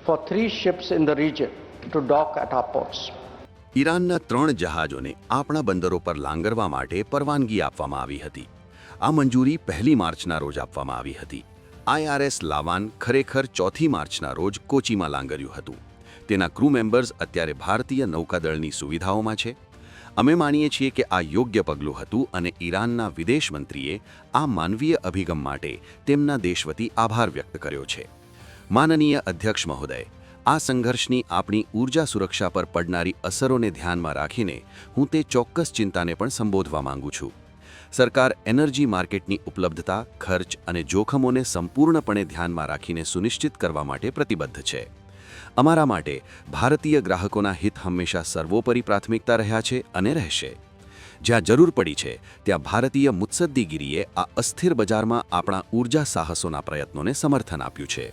for 3 ships in the region to dock at our ports. ઈરાનના 3 જહાજોને આપણા બંદરો પર લાંગરવા માટે પરવાનગી આપવામાં આવી હતી. આ મંજૂરી 1 માર્ચના રોજ આપવામાં આવી હતી. IRS લાવાન ખરેખર 4 માર્ચના રોજ કોચીમાં લાંગર્યું હતું. તેના ક્રૂ મેમ્બર્સ અત્યારે ભારતીય નૌકાદળની સુવિધાઓમાં છે. અમે માનીએ છીએ કે આ યોગ્ય પગલું હતું અને ઈરાનના વિદેશ મંત્રીએ આ માનવીય અભિગમ માટે તેમના દેશ વતી આભાર વ્યક્ત કર્યો છે. માનનીય અધ્યક્ષ મહોદય, આ સંઘર્ષની આપણી ઊર્જા સુરક્ષા પર પડનારી અસરોને ધ્યાનમાં રાખીને હું તે ચોક્કસ ચિંતાને પણ સંબોધવા માંગુ છું. સરકાર એનર્જી માર્કેટની ઉપલબ્ધતા, ખર્ચ અને જોખમોને સંપૂર્ણપણે ધ્યાનમાં રાખીને સુનિશ્ચિત કરવા માટે પ્રતિબદ્ધ છે. અમારા માટે ભારતીય ગ્રાહકોના હિત હંમેશા સર્વોપરી પ્રાથમિકતા રહ્યા છે અને રહેશે. જ્યાં જરૂર પડી છે ત્યાં ભારતીય મુત્સદ્દીગીરીએ આ અસ્થિર બજારમાં આપણા ઊર્જા સાહસોના પ્રયત્નોને સમર્થન આપ્યું છે.